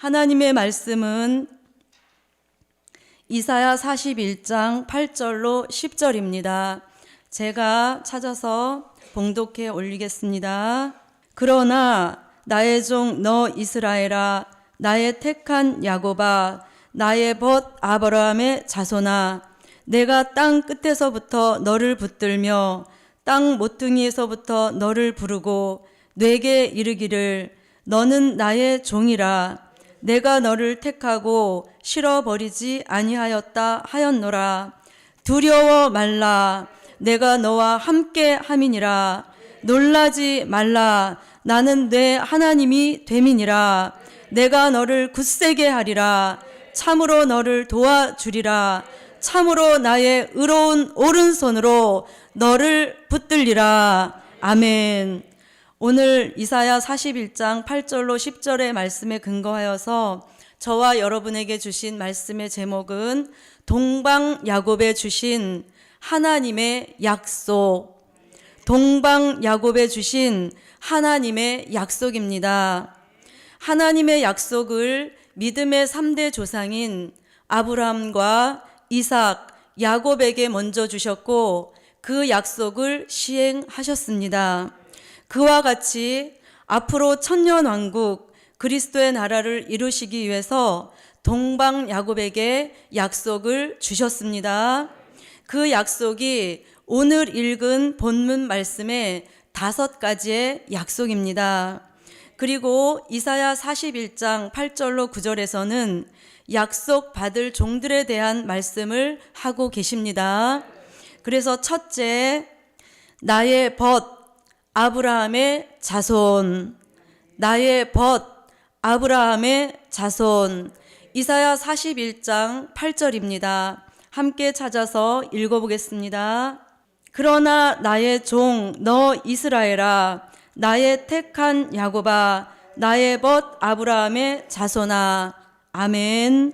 하나님의 말씀은 이사야 41장 8절로 10절입니다. 제가 찾아서 봉독해 올리겠습니다. 그러나 나의 종 너 이스라엘아, 나의 택한 야곱아, 나의 벗 아브라함의 자손아, 내가 땅 끝에서부터 너를 붙들며 땅 모퉁이에서부터 너를 부르고 내게 이르기를 너는 나의 종이라. 내가 너를 택하고 실어버리지 아니하였다 하였노라. 두려워 말라. 내가 너와 함께 함이니라. 놀라지 말라. 나는 내 하나님이 됨이니라. 내가 너를 굳세게 하리라. 참으로 너를 도와주리라. 참으로 나의 의로운 오른손으로 너를 붙들리라. 아멘. 오늘 이사야 41장 8절로 10절의 말씀에 근거하여서 저와 여러분에게 주신 말씀의 제목은 동방 야곱에 주신 하나님의 약속, 동방 야곱에 주신 하나님의 약속입니다. 하나님의 약속을 믿음의 3대 조상인 아브라함과 이삭, 야곱에게 먼저 주셨고 그 약속을 시행하셨습니다. 그와 같이 앞으로 천년왕국 그리스도의 나라를 이루시기 위해서 동방 야곱에게 약속을 주셨습니다. 그 약속이 오늘 읽은 본문 말씀의 5가지의 약속입니다. 그리고 이사야 41장 8절로 9절에서는 약속 받을 종들에 대한 말씀을 하고 계십니다. 그래서 첫째, 나의 벗 아브라함의 자손, 나의 벗 아브라함의 자손. 이사야 41장 8절입니다. 함께 찾아서 읽어보겠습니다. 그러나 나의 종 너 이스라엘아, 나의 택한 야곱아, 나의 벗 아브라함의 자손아. 아멘.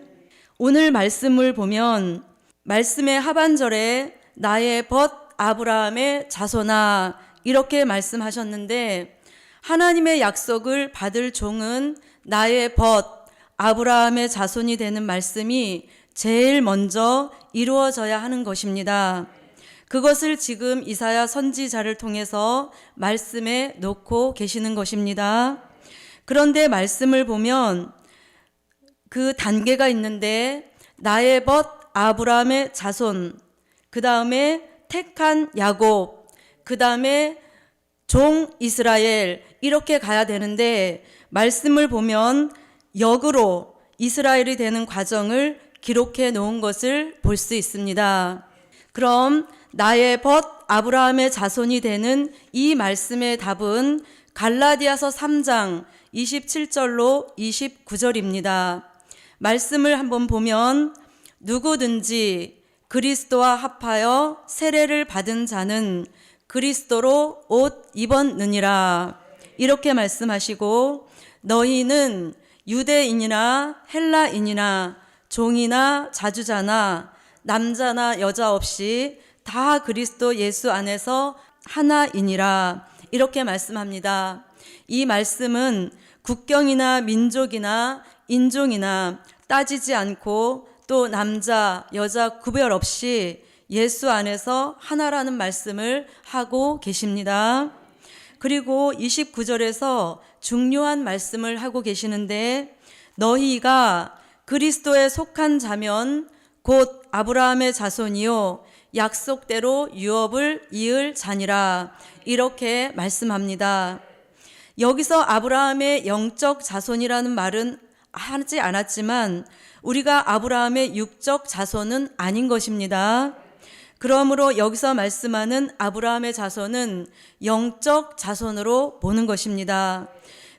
오늘 말씀을 보면 말씀의 하반절에 나의 벗 아브라함의 자손아 이렇게 말씀하셨는데, 하나님의 약속을 받을 종은 나의 벗 아브라함의 자손이 되는 말씀이 제일 먼저 이루어져야 하는 것입니다. 그것을 지금 이사야 선지자를 통해서 말씀에 놓고 계시는 것입니다. 그런데 말씀을 보면 그 단계가 있는데 나의 벗 아브라함의 자손, 그 다음에 택한 야곱, 그 다음에 종 이스라엘, 이렇게 가야 되는데 말씀을 보면 역으로 이스라엘이 되는 과정을 기록해 놓은 것을 볼 수 있습니다. 그럼 나의 벗 아브라함의 자손이 되는 이 말씀의 답은 갈라디아서 3장 27절로 29절입니다. 말씀을 한번 보면 누구든지 그리스도와 합하여 세례를 받은 자는 그리스도로 옷 입었느니라. 이렇게 말씀하시고 너희는 유대인이나 헬라인이나 종이나 자주자나 남자나 여자 없이 다 그리스도 예수 안에서 하나이니라. 이렇게 말씀합니다. 이 말씀은 국경이나 민족이나 인종이나 따지지 않고 또 남자, 여자 구별 없이 예수 안에서 하나라는 말씀을 하고 계십니다. 그리고 29절에서 중요한 말씀을 하고 계시는데 너희가 그리스도에 속한 자면 곧 아브라함의 자손이요 약속대로 유업을 이을 자니라. 이렇게 말씀합니다. 여기서 아브라함의 영적 자손이라는 말은 하지 않았지만 우리가 아브라함의 육적 자손은 아닌 것입니다. 그러므로 여기서 말씀하는 아브라함의 자손은 영적 자손으로 보는 것입니다.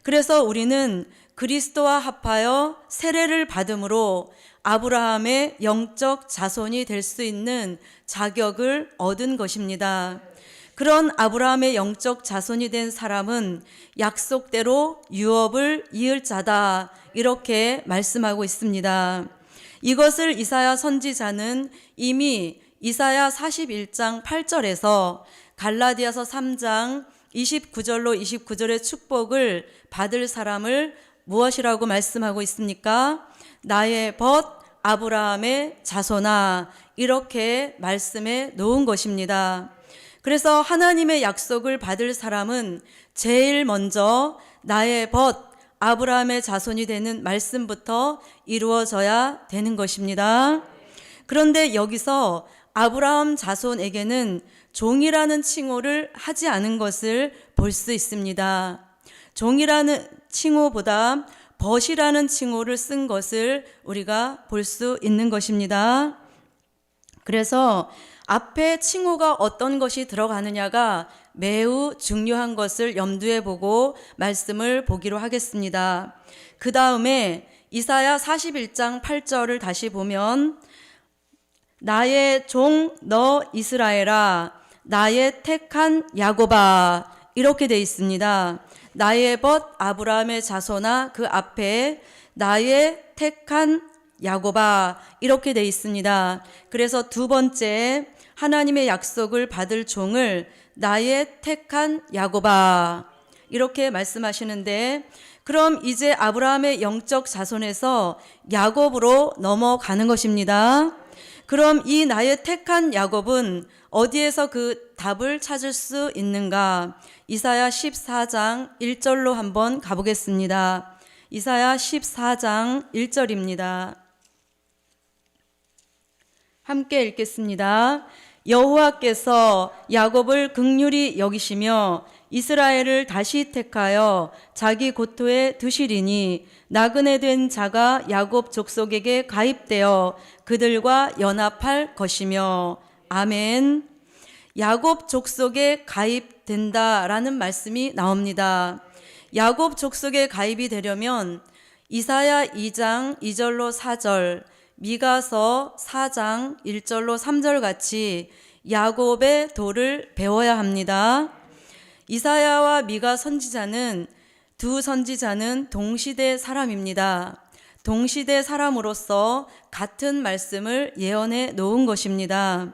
그래서 우리는 그리스도와 합하여 세례를 받음으로 아브라함의 영적 자손이 될 수 있는 자격을 얻은 것입니다. 그런 아브라함의 영적 자손이 된 사람은 약속대로 유업을 이을 자다. 이렇게 말씀하고 있습니다. 이것을 이사야 선지자는 이미 이사야 41장 8절에서 갈라디아서 3장 29절로 29절의 축복을 받을 사람을 무엇이라고 말씀하고 있습니까? 나의 벗 아브라함의 자손아, 이렇게 말씀해 놓은 것입니다. 그래서 하나님의 약속을 받을 사람은 제일 먼저 나의 벗 아브라함의 자손이 되는 말씀부터 이루어져야 되는 것입니다. 그런데 여기서 아브라함 자손에게는 종이라는 칭호를 하지 않은 것을 볼 수 있습니다. 종이라는 칭호보다 벗이라는 칭호를 쓴 것을 우리가 볼 수 있는 것입니다. 그래서 앞에 칭호가 어떤 것이 들어가느냐가 매우 중요한 것을 염두에 보고 말씀을 보기로 하겠습니다. 그 다음에 이사야 41장 8절을 다시 보면 나의 종 너 이스라엘아, 나의 택한 야곱아, 이렇게 돼 있습니다. 나의 벗 아브라함의 자손아, 그 앞에 나의 택한 야곱아, 이렇게 돼 있습니다. 그래서 두 번째 하나님의 약속을 받을 종을 나의 택한 야곱아, 이렇게 말씀하시는데, 그럼 이제 아브라함의 영적 자손에서 야곱으로 넘어가는 것입니다. 그럼 이 나의 택한 야곱은 어디에서 그 답을 찾을 수 있는가? 이사야 14장 1절로 한번 가보겠습니다. 이사야 14장 1절입니다. 함께 읽겠습니다. 여호와께서 야곱을 긍휼히 여기시며 이스라엘을 다시 택하여 자기 고토에 두시리니 나그네 된 자가 야곱 족속에게 가입되어 그들과 연합할 것이며. 아멘. 야곱 족속에 가입된다라는 말씀이 나옵니다. 야곱 족속에 가입이 되려면 이사야 2장 2절로 4절, 미가서 4장 1절로 3절 같이 야곱의 도를 배워야 합니다. 이사야와 미가 선지자는 두 선지자는 동시대 사람입니다. 동시대 사람으로서 같은 말씀을 예언해 놓은 것입니다.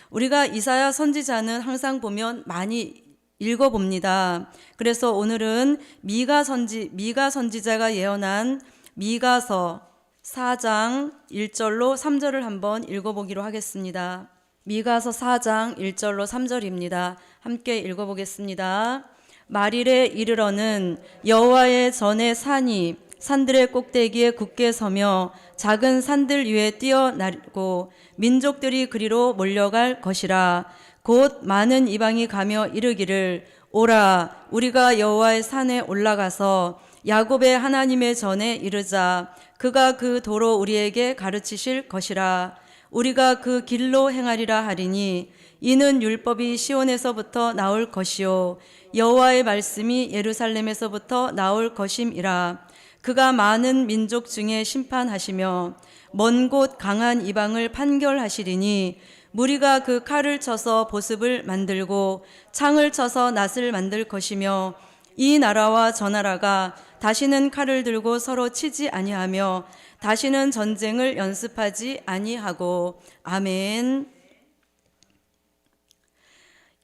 우리가 이사야 선지자는 항상 보면 많이 읽어봅니다. 그래서 오늘은 미가 선지자가 예언한 미가서 4장 1절로 3절을 한번 읽어보기로 하겠습니다. 미가서 4장 1절로 3절입니다. 함께 읽어보겠습니다. 말일에 이르러는 여호와의 전에 산이 산들의 꼭대기에 굳게 서며 작은 산들 위에 뛰어나르고 민족들이 그리로 몰려갈 것이라. 곧 많은 이방이 가며 이르기를 오라 우리가 여호와의 산에 올라가서 야곱의 하나님의 전에 이르자. 그가 그 도로 우리에게 가르치실 것이라. 우리가 그 길로 행하리라 하리니 이는 율법이 시온에서부터 나올 것이요 여호와의 말씀이 예루살렘에서부터 나올 것임이라. 그가 많은 민족 중에 심판하시며 먼 곳 강한 이방을 판결하시리니 무리가 그 칼을 쳐서 보습을 만들고 창을 쳐서 낫을 만들 것이며 이 나라와 저 나라가 다시는 칼을 들고 서로 치지 아니하며 다시는 전쟁을 연습하지 아니하고. 아멘.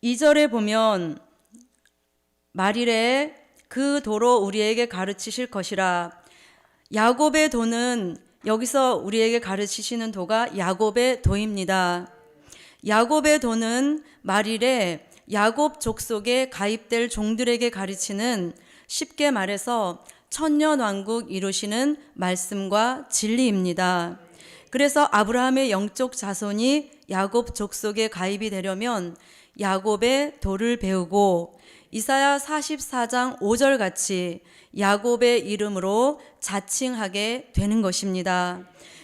2절에 보면 말일에 그 도로 우리에게 가르치실 것이라. 야곱의 도는 여기서 우리에게 가르치시는 도가 야곱의 도입니다. 야곱의 도는 말일에 야곱 족속에 가입될 종들에게 가르치는, 쉽게 말해서 천년왕국 이루시는 말씀과 진리입니다. 그래서 아브라함의 영적 자손이 야곱 족속에 가입이 되려면 야곱의 도를 배우고 이사야 44장 5절 같이 야곱의 이름으로 자칭하게 되는 것입니다.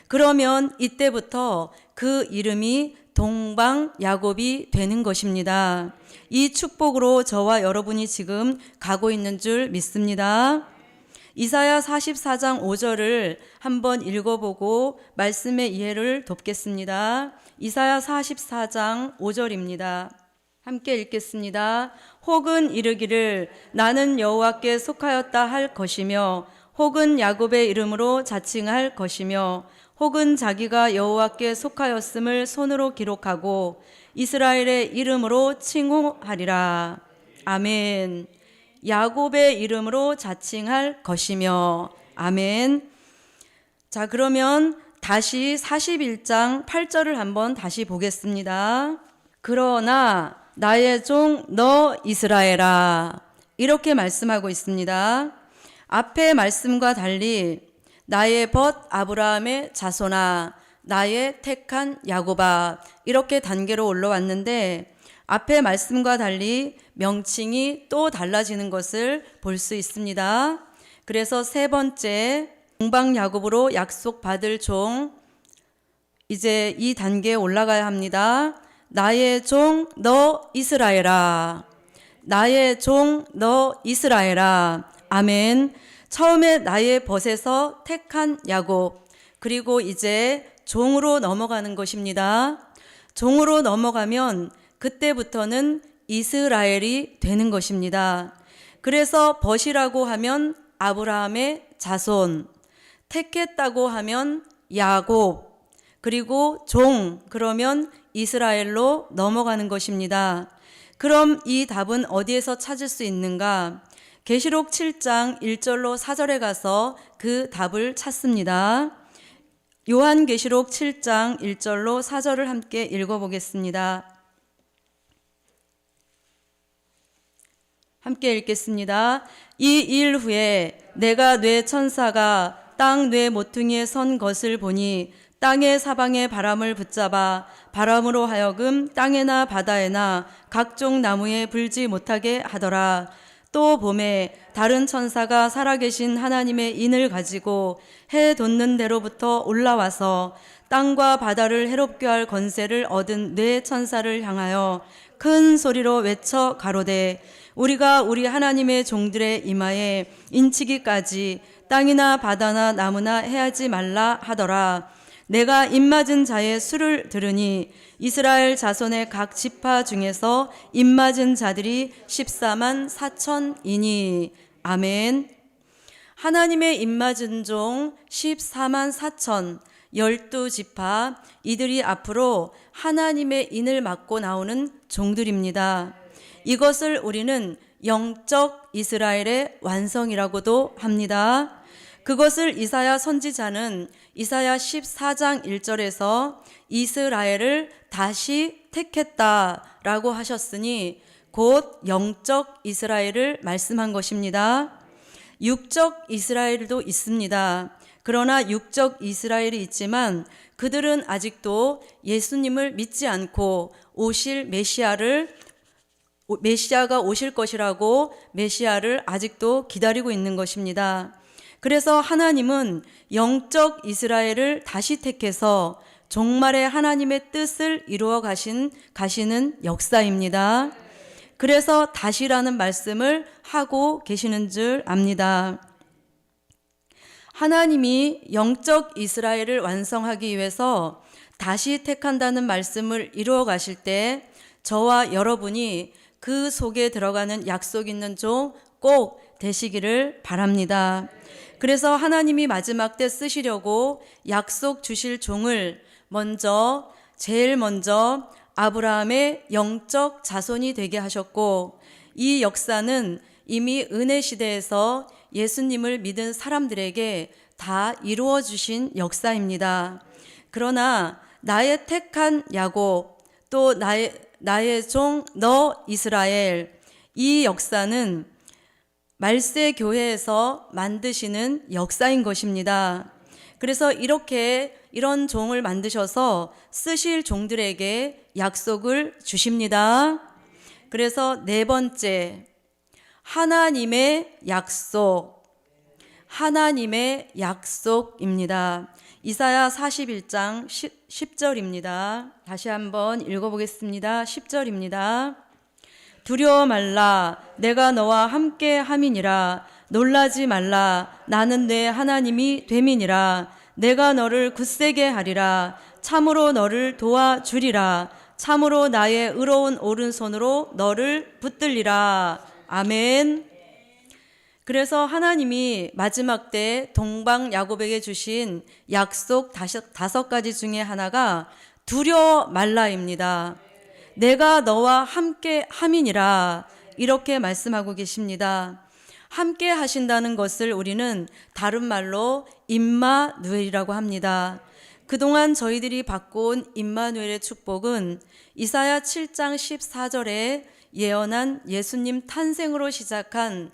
그러면 이때부터 그 이름이 동방 야곱이 되는 것입니다. 이 축복으로 저와 여러분이 지금 가고 있는 줄 믿습니다. 이사야 44장 5절을 한번 읽어보고 말씀의 이해를 돕겠습니다. 이사야 44장 5절입니다. 함께 읽겠습니다. 혹은 이르기를 나는 여호와께 속하였다 할 것이며 혹은 야곱의 이름으로 자칭할 것이며 혹은 자기가 여호와께 속하였음을 손으로 기록하고 이스라엘의 이름으로 칭호하리라. 아멘. 야곱의 이름으로 자칭할 것이며. 아멘. 자, 그러면 다시 41장 8절을 한번 다시 보겠습니다. 그러나 나의 종 너 이스라엘아, 이렇게 말씀하고 있습니다. 앞의 말씀과 달리 나의 벗 아브라함의 자손아, 나의 택한 야곱아, 이렇게 단계로 올라왔는데 앞의 말씀과 달리 명칭이 또 달라지는 것을 볼 수 있습니다. 그래서 세 번째, 동방 야곱으로 약속받을 종, 이제 이 단계에 올라가야 합니다. 나의 종 너 이스라엘아, 나의 종 너 이스라엘아. 아멘. 처음에 나의 벗에서 택한 야곱, 그리고 이제 종으로 넘어가는 것입니다. 종으로 넘어가면 그때부터는 이스라엘이 되는 것입니다. 그래서 벗이라고 하면 아브라함의 자손, 택했다고 하면 야곱, 그리고 종, 그러면 이스라엘로 넘어가는 것입니다. 그럼 이 답은 어디에서 찾을 수 있는가? 계시록 7장 1절로 4절에 가서 그 답을 찾습니다. 요한계시록 7장 1절로 4절을 함께 읽어보겠습니다. 함께 읽겠습니다. 이 일 후에 내가 뇌 천사가 땅 뇌 모퉁이에 선 것을 보니 땅의 사방의 바람을 붙잡아 바람으로 하여금 땅에나 바다에나 각종 나무에 불지 못하게 하더라. 또 봄에 다른 천사가 살아계신 하나님의 인을 가지고 해 돋는 데로부터 올라와서 땅과 바다를 해롭게 할 권세를 얻은 뇌 천사를 향하여 큰 소리로 외쳐 가로되 우리가 우리 하나님의 종들의 이마에 인치기까지 땅이나 바다나 나무나 해하지 말라 하더라. 내가 입맞은 자의 수를 들으니 이스라엘 자손의 각 지파 중에서 입맞은 자들이 14만 4천이니. 아멘. 하나님의 입맞은 종 14만 4천, 12지파, 이들이 앞으로 하나님의 인을 맡고 나오는 종들입니다. 이것을 우리는 영적 이스라엘의 완성이라고도 합니다. 그것을 이사야 선지자는 이사야 14장 1절에서 이스라엘을 다시 택했다라고 하셨으니 곧 영적 이스라엘을 말씀한 것입니다. 육적 이스라엘도 있습니다. 그러나 육적 이스라엘이 있지만 그들은 아직도 예수님을 믿지 않고 오실 메시아가 오실 것이라고 메시아를 아직도 기다리고 있는 것입니다. 그래서 하나님은 영적 이스라엘을 다시 택해서 종말의 하나님의 뜻을 이루어 가시는 역사입니다. 그래서 다시라는 말씀을 하고 계시는 줄 압니다. 하나님이 영적 이스라엘을 완성하기 위해서 다시 택한다는 말씀을 이루어 가실 때 저와 여러분이 그 속에 들어가는 약속 있는 종 꼭 되시기를 바랍니다. 그래서 하나님이 마지막 때 쓰시려고 약속 주실 종을 제일 먼저 아브라함의 영적 자손이 되게 하셨고, 이 역사는 이미 은혜 시대에서 예수님을 믿은 사람들에게 다 이루어 주신 역사입니다. 그러나 나의 택한 야곱, 또 나의 종 너 이스라엘, 이 역사는 말세 교회에서 만드시는 역사인 것입니다. 그래서 이런 종을 만드셔서 쓰실 종들에게 약속을 주십니다. 그래서 네 번째, 하나님의 약속입니다. 이사야 41장 10절입니다. 다시 한번 읽어보겠습니다. 10절입니다. 두려워 말라, 내가 너와 함께 함이니라. 놀라지 말라, 나는 내 하나님이 됨이니라. 내가 너를 굳세게 하리라. 참으로 너를 도와주리라. 참으로 나의 의로운 오른손으로 너를 붙들리라. 아멘. 그래서 하나님이 마지막 때 동방 야곱에게 주신 약속 5가지 중에 하나가 두려워 말라입니다. 내가 너와 함께 함이니라, 이렇게 말씀하고 계십니다. 함께 하신다는 것을 우리는 다른 말로 임마누엘이라고 합니다. 그동안 저희들이 받고 온 임마누엘의 축복은 이사야 7장 14절에 예언한 예수님 탄생으로 시작한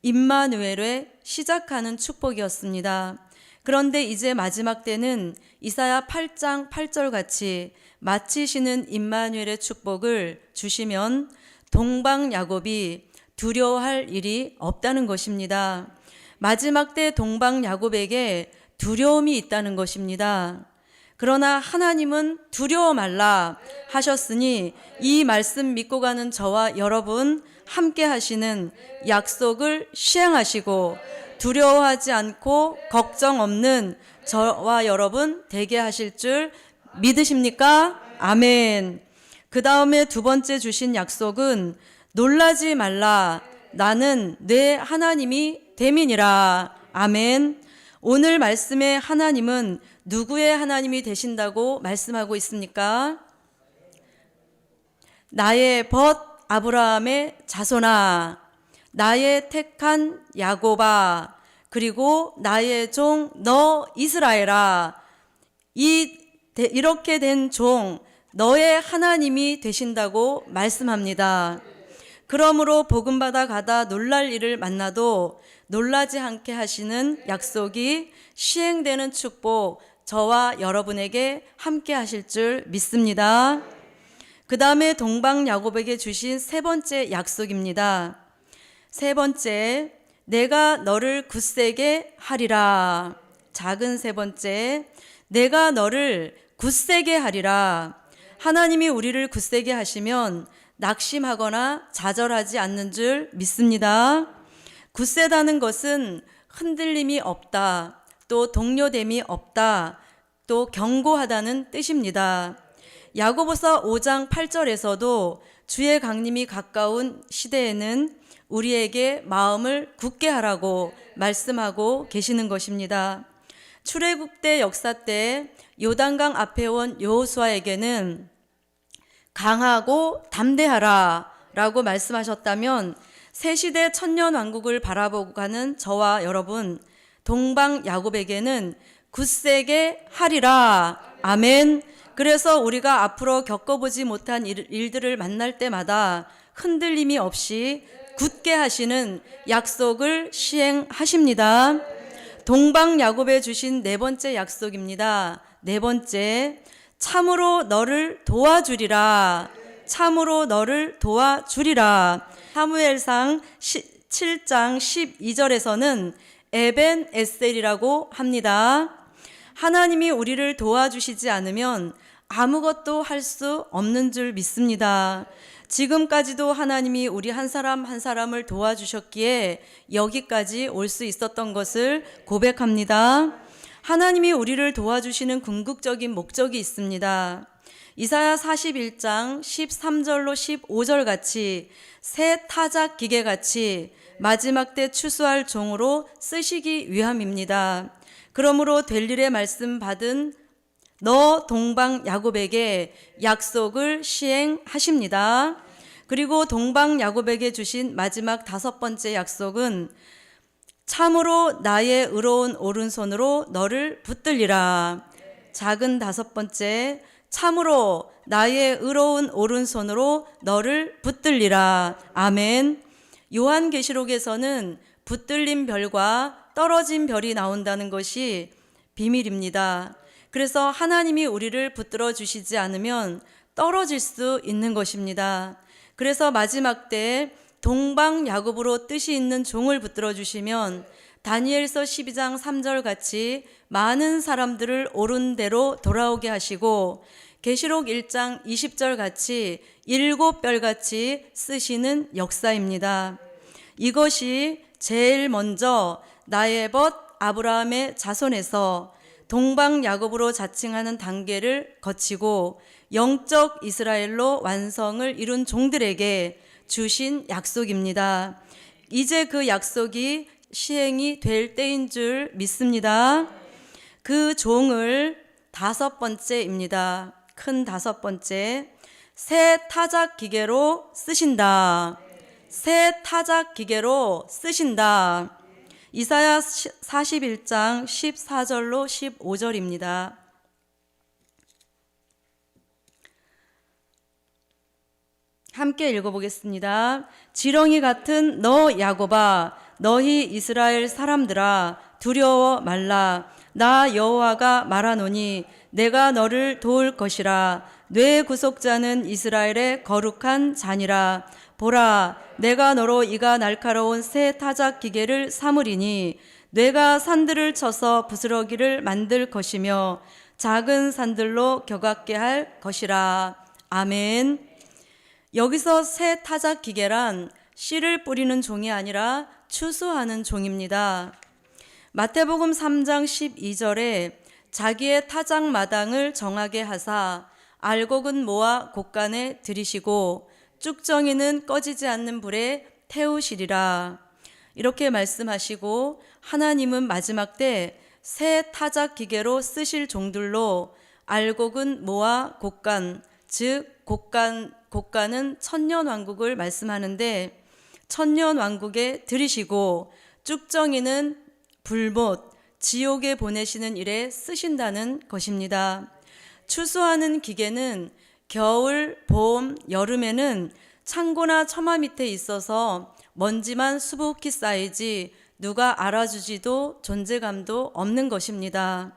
임마누엘의 시작하는 축복이었습니다. 그런데 이제 마지막 때는 이사야 8장 8절 같이 마치시는 임마누엘의 축복을 주시면 동방 야곱이 두려워할 일이 없다는 것입니다. 마지막 때 동방 야곱에게 두려움이 있다는 것입니다. 그러나 하나님은 두려워 말라 하셨으니 이 말씀 믿고 가는 저와 여러분 함께 하시는 약속을 시행하시고 두려워하지 않고 걱정 없는 저와 여러분 되게 하실 줄 믿으십니까? 아멘. 그 다음에 두 번째 주신 약속은 놀라지 말라 나는 내 하나님이 됨이니라. 아멘. 오늘 말씀의 하나님은 누구의 하나님이 되신다고 말씀하고 있습니까? 나의 벗 아브라함의 자손아, 나의 택한 야곱아, 그리고 나의 종 너 이스라엘아. 이렇게 된 종 너의 하나님이 되신다고 말씀합니다. 그러므로 복음받아 가다 놀랄 일을 만나도 놀라지 않게 하시는 약속이 시행되는 축복 저와 여러분에게 함께 하실 줄 믿습니다. 그 다음에 동방 야곱에게 주신 세 번째 약속입니다. 세 번째, 내가 너를 굳세게 하리라. 작은 세 번째, 내가 너를 굳세게 하리라. 하나님이 우리를 굳세게 하시면 낙심하거나 좌절하지 않는 줄 믿습니다. 굳세다는 것은 흔들림이 없다, 또 동요됨이 없다, 또 견고하다는 뜻입니다. 야고보서 5장 8절에서도 주의 강림이 가까운 시대에는 우리에게 마음을 굳게 하라고 말씀하고 계시는 것입니다. 출애굽대 역사 때 요단강 앞에 온 여호수아에게는 강하고 담대하라 라고 말씀하셨다면 새시대 천년왕국을 바라보고 가는 저와 여러분 동방 야곱에게는 굳세게 하리라. 아멘. 그래서 우리가 앞으로 겪어보지 못한 일들을 만날 때마다 흔들림이 없이 굳게 하시는 약속을 시행하십니다. 동방 야곱에 주신 네 번째 약속입니다. 네 번째, 참으로 너를 도와주리라. 참으로 너를 도와주리라. 사무엘상 7장 12절에서는 에벤 에셀이라고 합니다. 하나님이 우리를 도와주시지 않으면 아무것도 할 수 없는 줄 믿습니다. 지금까지도 하나님이 우리 한 사람 한 사람을 도와주셨기에 여기까지 올 수 있었던 것을 고백합니다. 하나님이 우리를 도와주시는 궁극적인 목적이 있습니다. 이사야 41장 13절로 15절 같이 새 타작 기계 같이 마지막 때 추수할 종으로 쓰시기 위함입니다. 그러므로 될 일의 말씀 받은 너 동방 야곱에게 약속을 시행하십니다. 그리고 동방 야곱에게 주신 마지막 다섯 번째 약속은 참으로 나의 의로운 오른손으로 너를 붙들리라. 작은 다섯 번째, 참으로 나의 의로운 오른손으로 너를 붙들리라. 아멘. 요한계시록에서는 붙들린 별과 떨어진 별이 나온다는 것이 비밀입니다. 그래서 하나님이 우리를 붙들어 주시지 않으면 떨어질 수 있는 것입니다. 그래서 마지막 때 동방 야곱으로 뜻이 있는 종을 붙들어 주시면 다니엘서 12장 3절 같이 많은 사람들을 옳은 대로 돌아오게 하시고 계시록 1장 20절 같이 7별 같이 쓰시는 역사입니다. 이것이 제일 먼저 나의 벗 아브라함의 자손에서 동방 야곱으로 자칭하는 단계를 거치고 영적 이스라엘로 완성을 이룬 종들에게 주신 약속입니다. 이제 그 약속이 시행이 될 때인 줄 믿습니다. 그 종을 다섯 번째입니다. 큰 다섯 번째, 새 타작 기계로 쓰신다. 새 타작 기계로 쓰신다. 이사야 41장 14절로 15절입니다. 함께 읽어보겠습니다. 지렁이 같은 너 야곱아, 너희 이스라엘 사람들아, 두려워 말라. 나 여호와가 말하노니 내가 너를 도울 것이라. 뇌 구속자는 이스라엘의 거룩한 자니라. 보라, 내가 너로 이가 날카로운 새 타작 기계를 삼으리니 뇌가 산들을 쳐서 부스러기를 만들 것이며 작은 산들로 격악게 할 것이라. 아멘. 여기서 새 타작 기계란 씨를 뿌리는 종이 아니라 추수하는 종입니다. 마태복음 3장 12절에 자기의 타작 마당을 정하게 하사 알곡은 모아 곡간에 들이시고 쭉정이는 꺼지지 않는 불에 태우시리라. 이렇게 말씀하시고 하나님은 마지막 때 새 타작 기계로 쓰실 종들로 알곡은 모아 곡간, 즉 곡간은 천년왕국을 말씀하는데 천년왕국에 들이시고 쭉정이는 불못, 지옥에 보내시는 일에 쓰신다는 것입니다. 추수하는 기계는 겨울, 봄, 여름에는 창고나 처마 밑에 있어서 먼지만 수북히 쌓이지 누가 알아주지도 존재감도 없는 것입니다.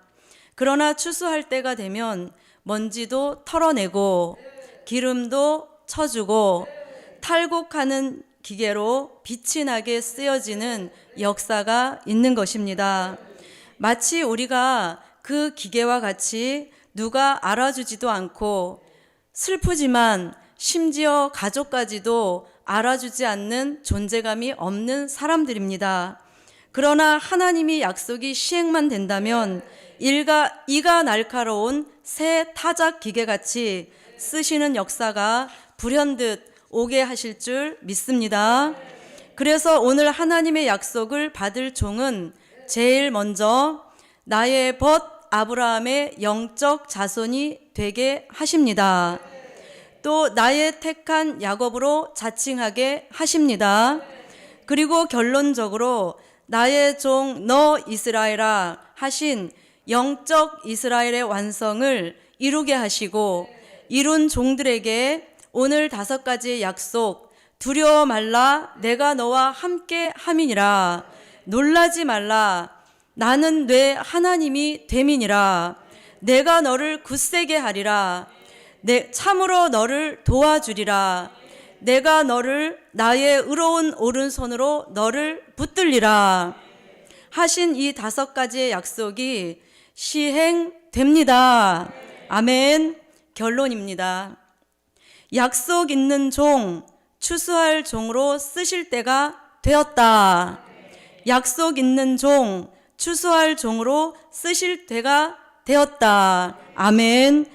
그러나 추수할 때가 되면 먼지도 털어내고 기름도 쳐주고 탈곡하는 기계로 빛이 나게 쓰여지는 역사가 있는 것입니다. 마치 우리가 그 기계와 같이 누가 알아주지도 않고 슬프지만 심지어 가족까지도 알아주지 않는 존재감이 없는 사람들입니다. 그러나 하나님이 약속이 시행만 된다면 이가 날카로운 새 타작 기계같이 쓰시는 역사가 불현듯 오게 하실 줄 믿습니다. 그래서 오늘 하나님의 약속을 받을 종은 제일 먼저 나의 벗 아브라함의 영적 자손이 되게 하십니다. 또 나의 택한 야곱으로 자칭하게 하십니다. 그리고 결론적으로 나의 종 너 이스라엘아 하신 영적 이스라엘의 완성을 이루게 하시고 이룬 종들에게 오늘 5가지의 약속, 두려워 말라 내가 너와 함께 함이니라. 놀라지 말라 나는 내 하나님이 됨이니라. 내가 너를 굳세게 하리라. 참으로 너를 도와주리라. 내가 너를 나의 의로운 오른손으로 너를 붙들리라. 하신 이 5가지의 약속이 시행됩니다. 아멘. 결론입니다. 약속 있는 종, 추수할 종으로 쓰실 때가 되었다. 약속 있는 종, 추수할 종으로 쓰실 때가 되었다. 아멘.